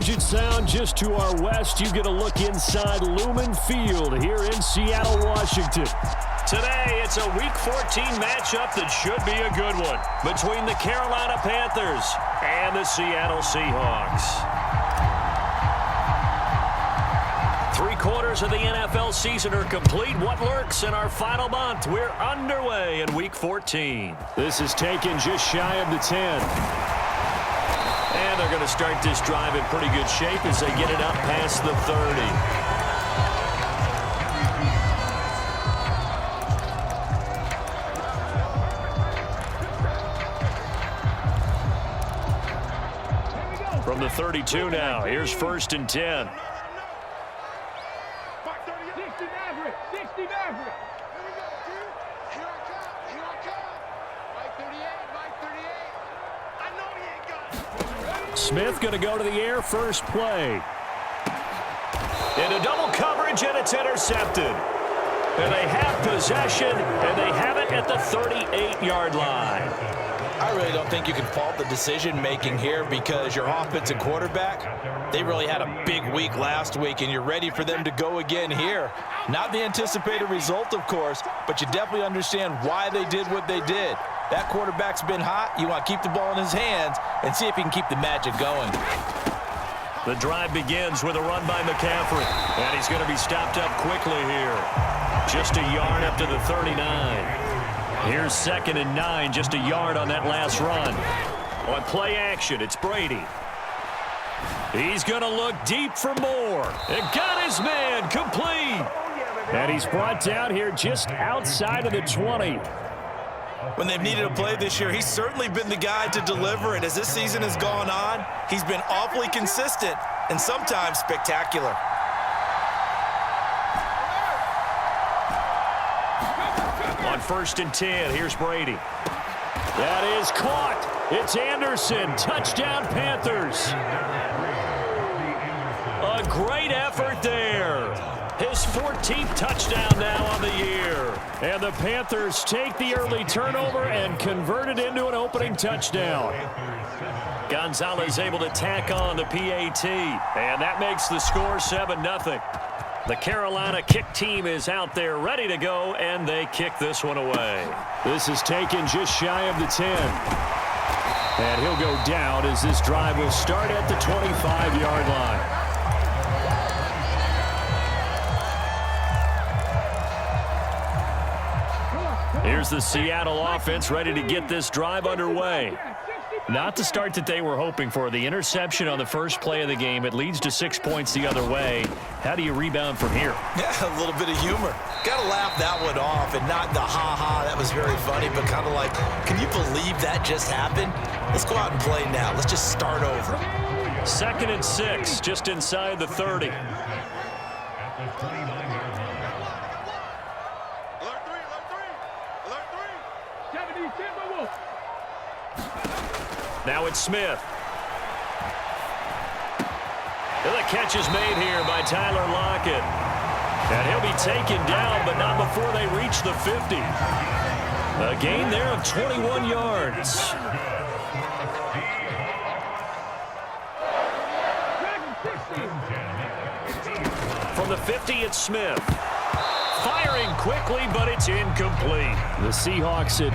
Sound just to our west. You get a look inside Lumen Field here in Seattle, Washington. Today, it's a Week 14 matchup that should be a good one between the Carolina Panthers and the Seattle Seahawks. 3/4 of the NFL season are complete. What lurks in our final month? We're underway in Week 14. This is taken just shy of the 10. And they're going to start this drive in pretty good shape as they get it up past the 30. From the 32 now, here's 1st and 10. Smith going to go to the air, first play. Into double coverage, and it's intercepted. And they have possession, and they have it at the 38-yard line. I really don't think you can fault the decision-making here because your offensive quarterback, they really had a big week last week, and you're ready for them to go again here. Not the anticipated result, of course, but you definitely understand why they did what they did. That quarterback's been hot. You want to keep the ball in his hands and see if he can keep the magic going. The drive begins with a run by McCaffrey, and he's going to be stopped up quickly here. Just a yard up to the 39. Here's 2nd and 9, just a yard on that last run. On play action, it's Brady. He's going to look deep for more. And got his man complete. And he's brought down here just outside of the 20. When they've needed a play this year, he's certainly been the guy to deliver it. As this season has gone on, he's been awfully consistent and sometimes spectacular. On 1st and 10, here's Brady. That is caught. It's Anderson. Touchdown, Panthers. A great effort there. His 14th touchdown now on the year. And the Panthers take the early turnover and convert it into an opening touchdown. Gonzalez able to tack on the PAT. And that makes the score 7-0. The Carolina kick team is out there ready to go, and they kick this one away. This is taken just shy of the 10. And he'll go down as this drive will start at the 25-yard line. Here's the Seattle offense ready to get this drive underway. Not the start that they were hoping for. The interception on the first play of the game. It leads to 6 points the other way. How do you rebound from here? Yeah, a little bit of humor. Got to laugh that one off and not the ha-ha. That was very funny, but kind of like, can you believe that just happened? Let's go out and play now. Let's just start over. 2nd and 6, just inside the 30. Now it's Smith. And the catch is made here by Tyler Lockett. And he'll be taken down, but not before they reach the 50. A gain there of 21 yards. From the 50, it's Smith. Firing quickly, but it's incomplete. The Seahawks at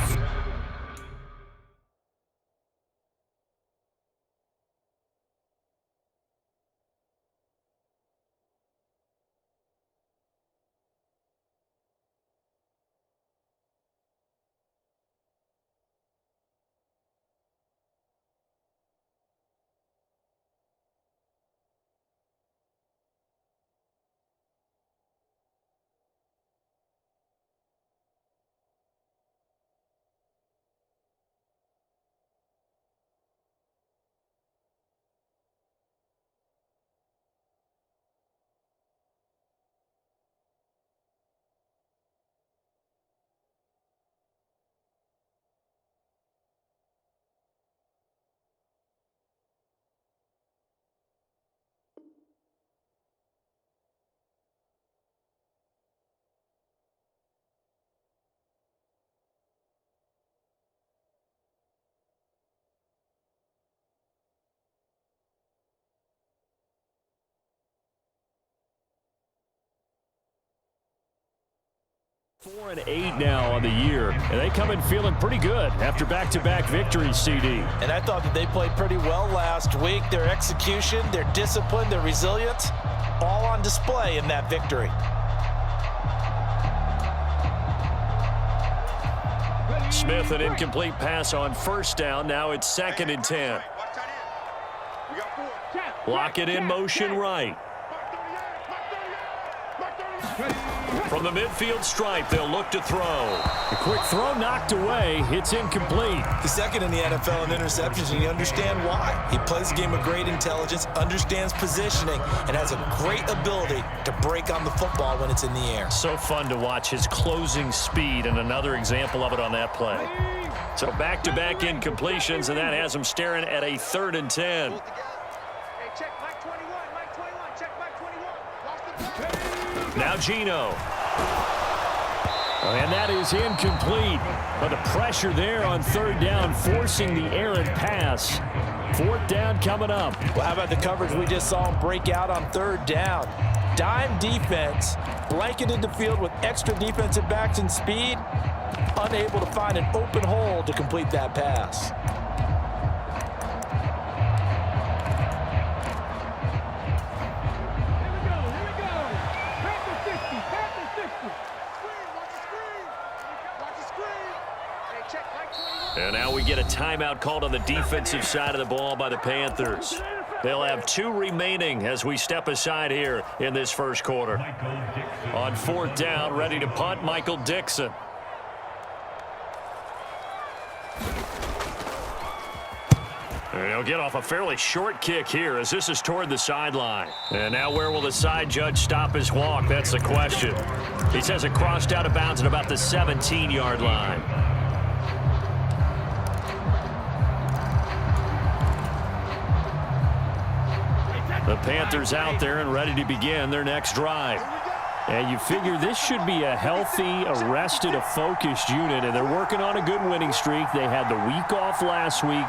4-8 now on the year, and they come in feeling pretty good after back-to-back victories, CD. And I thought that they played pretty well last week. Their execution, their discipline, their resilience, all on display in that victory. Smith, an incomplete pass on first down. Now it's 2nd and 10. Block it in motion right. From the midfield stripe, they'll look to throw. A quick throw knocked away. It's incomplete. He's second in the NFL in interceptions, and you understand why. He plays a game with great intelligence, understands positioning, and has a great ability to break on the football when it's in the air. So fun to watch his closing speed, and another example of it on that play. So back-to-back incompletions, and that has him staring at a 3rd and 10. Now Gino. And that is incomplete. But the pressure there on 3rd down, forcing the errant pass. 4th down coming up. Well, how about the coverage we just saw him break out on 3rd down? Dime defense, blanketed the field with extra defensive backs and speed, unable to find an open hole to complete that pass. And now we get a timeout called on the defensive side of the ball by the Panthers. They'll have 2 remaining as we step aside here in this first quarter. On 4th down, ready to punt, Michael Dixon. And he'll get off a fairly short kick here as this is toward the sideline. And now where will the side judge stop his walk? That's the question. He says it crossed out of bounds at about the 17-yard line. The Panthers out there and ready to begin their next drive. And you figure this should be a healthy, arrested, a focused unit, and they're working on a good winning streak. They had the week off last week.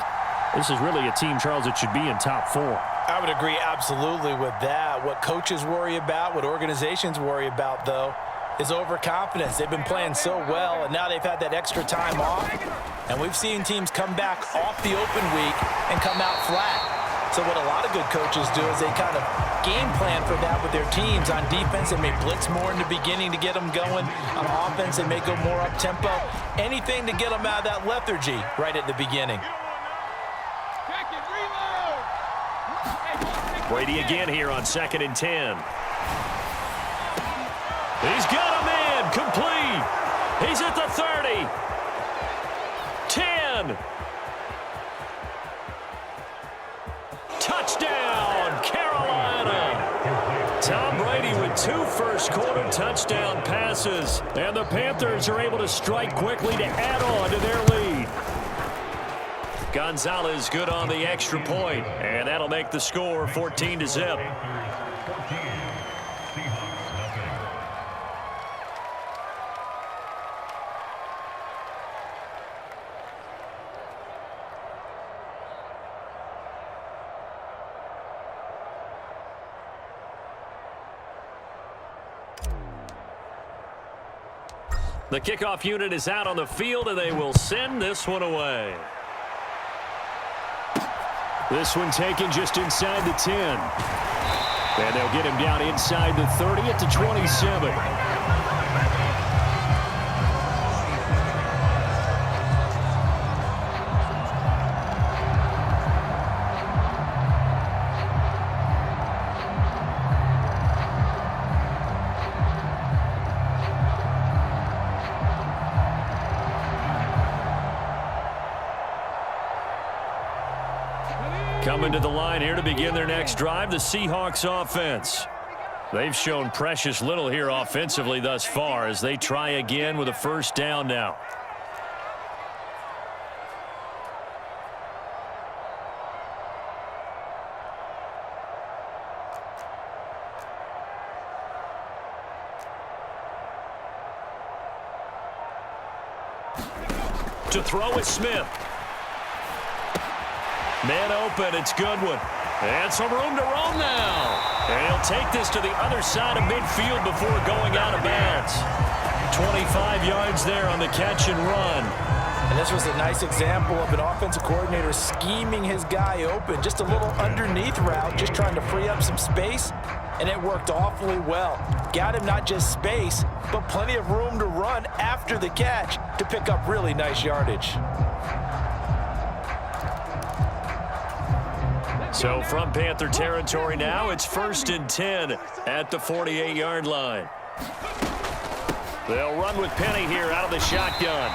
This is really a team, Charles, that should be in top 4. I would agree absolutely with that. What coaches worry about, what organizations worry about, though, is overconfidence. They've been playing so well, and now they've had that extra time off. And we've seen teams come back off the open week and come out flat. So what a lot of good coaches do is they kind of game plan for that with their teams. On defense, they may blitz more in the beginning to get them going. On offense, they may go more up-tempo. Anything to get them out of that lethargy right at the beginning. Brady again here on 2nd and 10. He's got a man complete. He's at the 30. 10. Touchdown, Carolina. Tom Brady with 2 first-quarter touchdown passes. And the Panthers are able to strike quickly to add on to their lead. Gonzalez good on the extra point, and that'll make the score 14-0. The kickoff unit is out on the field, and they will send this one away. This one taken just inside the 10. And they'll get him down inside the 30 at the 27. Coming to the line here to begin their next drive, the Seahawks offense. They've shown precious little here offensively thus far as they try again with a first down now. To throw is Smith. Man open, it's Goodwin. And some room to roam now. And he'll take this to the other side of midfield before going out of bounds. 25 yards there on the catch and run. And this was a nice example of an offensive coordinator scheming his guy open. Just a little underneath route, just trying to free up some space, and it worked awfully well. Got him not just space, but plenty of room to run after the catch to pick up really nice yardage. So from Panther territory now, it's 1st and 10 at the 48-yard line. They'll run with Penny here out of the shotgun.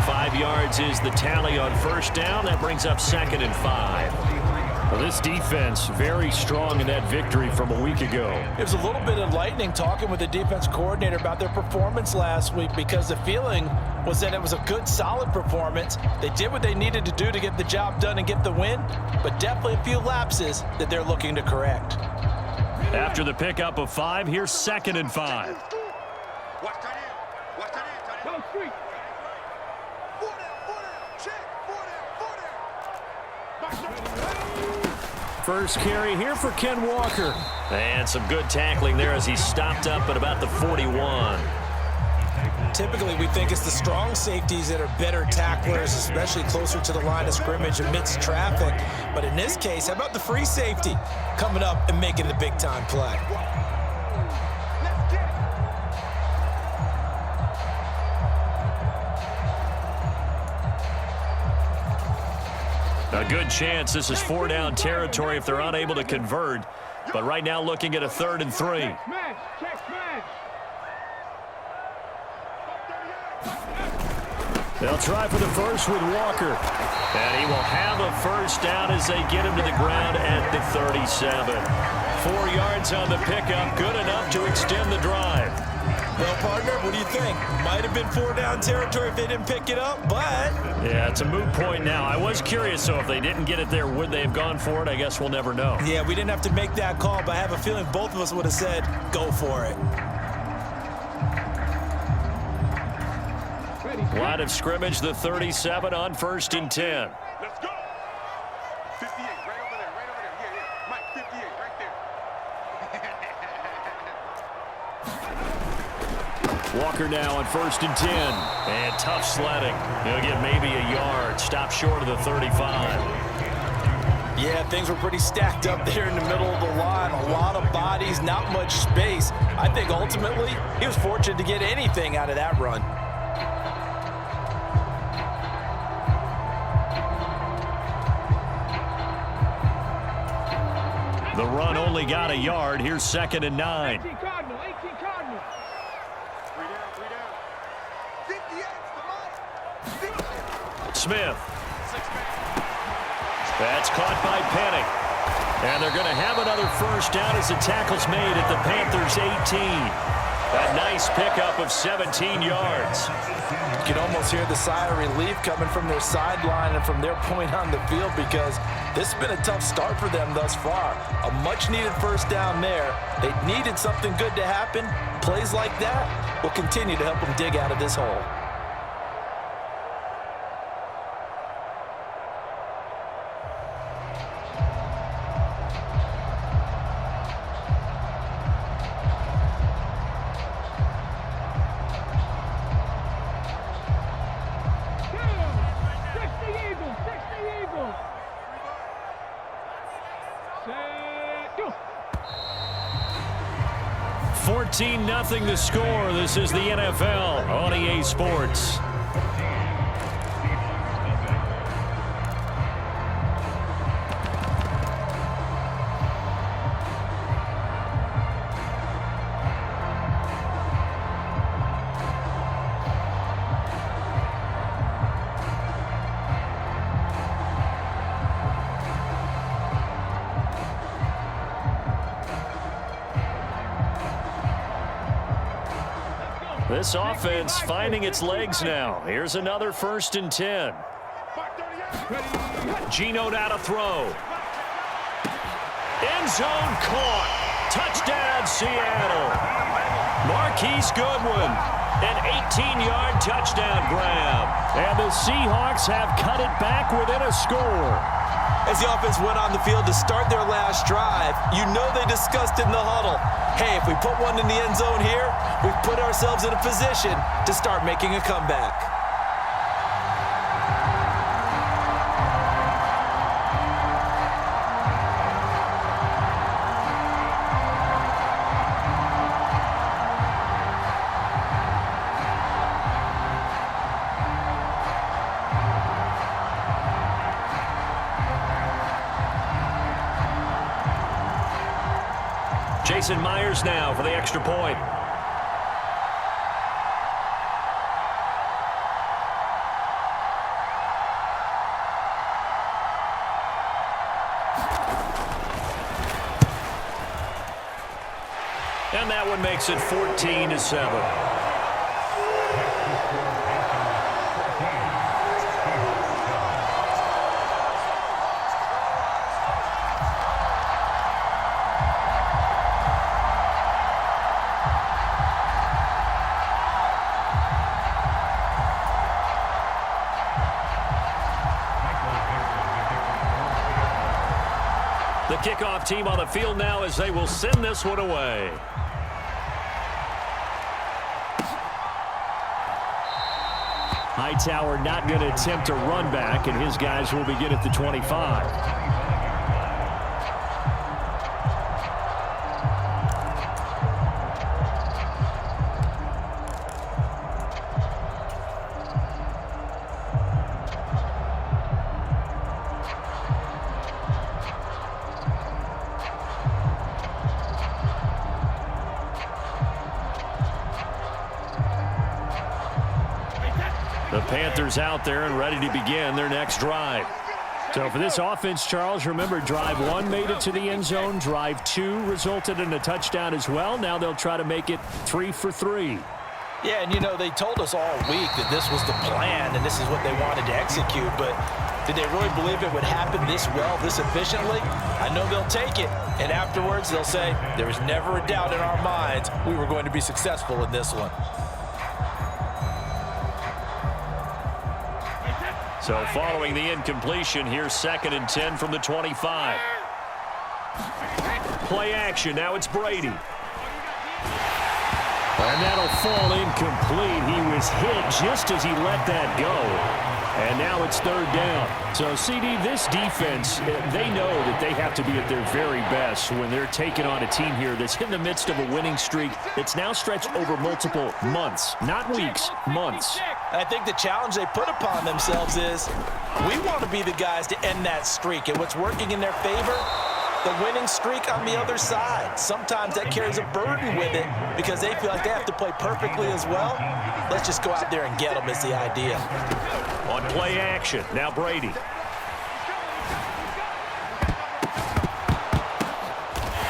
5 yards is the tally on 1st down. That brings up 2nd and 5. Well, this defense very strong in that victory from a week ago. It was a little bit enlightening talking with the defense coordinator about their performance last week, because the feeling was that it was a good, solid performance. They did what they needed to do to get the job done and get the win, but definitely a few lapses that they're looking to correct. After the pickup of 5, here's 2nd and 5. First carry here for Ken Walker. And some good tackling there as he stopped up at about the 41. Typically, we think it's the strong safeties that are better tacklers, especially closer to the line of scrimmage amidst traffic. But in this case, how about the free safety coming up and making the big-time play? A good chance this is 4-down territory if they're unable to convert. But right now looking at a 3rd and 3. They'll try for the first with Walker. And he will have a 1st down as they get him to the ground at the 37. 4 yards on the pickup, good enough to extend the drive. Well, partner, what do you think? Might have been 4-down territory if they didn't pick it up, but... Yeah, it's a moot point now. I was curious, so if they didn't get it there, would they have gone for it? I guess we'll never know. Yeah, we didn't have to make that call, but I have a feeling both of us would have said, go for it. Line of scrimmage, the 37 on 1st and 10. Let's go. 58, right over there, right over there. Yeah. Mike, 58, right there. Walker now on 1st and 10. And tough sledding. He'll get maybe a yard. Stop short of the 35. Yeah, things were pretty stacked up there in the middle of the line. A lot of bodies, not much space. I think ultimately he was fortunate to get anything out of that run. The run only got a yard. Here's 2nd and 9. 18 Cardinal. 3 down. 58's the Smith. That's caught by Penny. And they're going to have another 1st down as the tackle's made at the Panthers' 18. A nice pickup of 17 yards. You can almost hear the sigh of relief coming from their sideline and from their point on the field, because this has been a tough start for them thus far. A much-needed 1st down there. They needed something good to happen. Plays like that will continue to help them dig out of this hole. Nothing the score. This is the NFL on EA Sports. This offense finding its legs now. Here's another 1st and 10. Geno now to throw. End zone caught. Touchdown, Seattle. Marquise Goodwin An 18-yard touchdown grab. And the Seahawks have cut it back within a score. As the offense went on the field to start their last drive, you know they discussed in the huddle, hey, if we put one in the end zone here, we put ourselves in a position to start making a comeback. Jason Myers now for the extra point. And that one makes it 14-7. The kickoff team on the field now as they will send this one away. Hightower not going to attempt a run back, and his guys will begin at the 25. The Panthers out there and ready to begin their next drive. So for this offense, Charles, remember drive 1 made it to the end zone. Drive 2 resulted in a touchdown as well. Now they'll try to make it 3 for 3. Yeah, and you know, they told us all week that this was the plan and this is what they wanted to execute, but did they really believe it would happen this well, this efficiently? I know they'll take it, and afterwards they'll say, there was never a doubt in our minds we were going to be successful in this one. So following the incompletion, here's 2nd and 10 from the 25. Play action. Now it's Brady. And that'll fall incomplete. He was hit just as he let that go. And now it's 3rd down. So, CD, this defense, they know that they have to be at their very best when they're taking on a team here that's in the midst of a winning streak that's now stretched over multiple months. Not weeks, months. I think the challenge they put upon themselves is we want to be the guys to end that streak. And what's working in their favor? The winning streak on the other side. Sometimes that carries a burden with it because they feel like they have to play perfectly as well. Let's just go out there and get them is the idea. On play action, now Brady.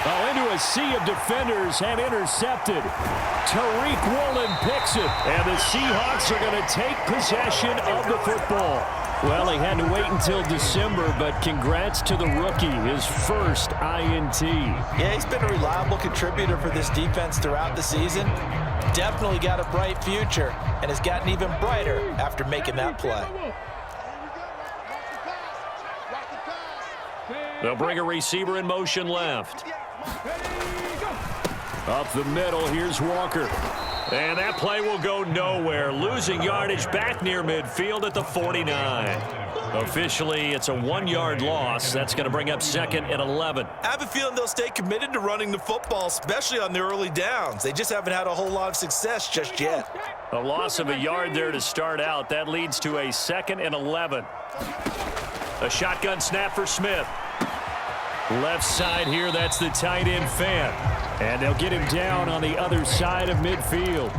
Oh, into a sea of defenders and intercepted. Tariq Woolen picks it, and the Seahawks are going to take possession of the football. Well, he had to wait until December, but congrats to the rookie, his first INT. Yeah, he's been a reliable contributor for this defense throughout the season. Definitely got a bright future, and has gotten even brighter after making that play. They'll bring a receiver in motion left. Up the middle, here's Walker. And that play will go nowhere. Losing yardage back near midfield at the 49. Officially, it's a 1-yard loss. That's going to bring up 2nd and 11. I have a feeling they'll stay committed to running the football, especially on the early downs. They just haven't had a whole lot of success just yet. A loss of a yard there to start out. That leads to a 2nd and 11. A shotgun snap for Smith. Left side here, that's the tight end Fan. And they'll get him down on the other side of midfield.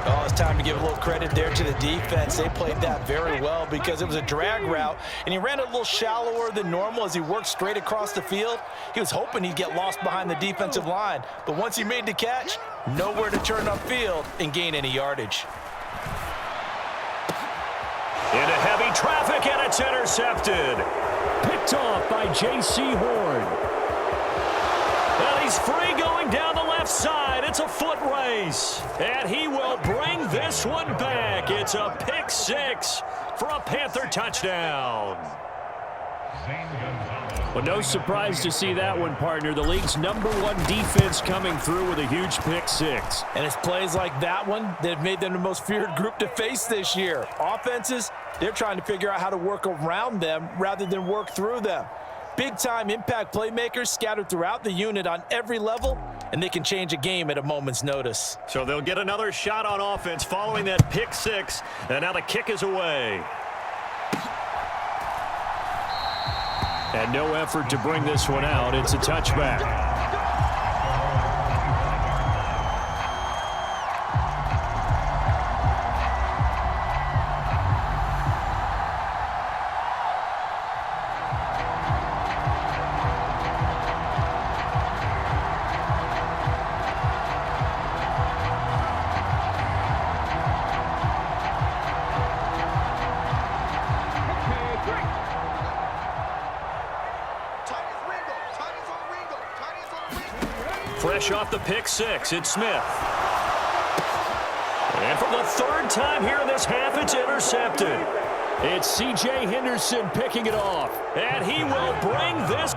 Oh, it's time to give a little credit there to the defense. They played that very well because it was a drag route, and he ran a little shallower than normal as he worked straight across the field. He was hoping he'd get lost behind the defensive line, but once he made the catch, nowhere to turn upfield and gain any yardage. Into heavy traffic, and it's intercepted. Picked off by J.C. Horn. Well, he's free going down the left left side. It's a foot race. And he will bring this one back. It's a pick six for a Panther touchdown. Well, no surprise to see that one, partner. The league's #1 defense coming through with a huge pick six. And it's plays like that one that have made them the most feared group to face this year. Offenses, they're trying to figure out how to work around them rather than work through them. Big-time impact playmakers scattered throughout the unit on every level, and they can change a game at a moment's notice. So they'll get another shot on offense following that pick six, and now the kick is away. And no effort to bring this one out. It's a touchback. Fresh off the pick six, it's Smith. And for the third time here in this half, it's intercepted. It's C.J. Henderson picking it off. And he will bring this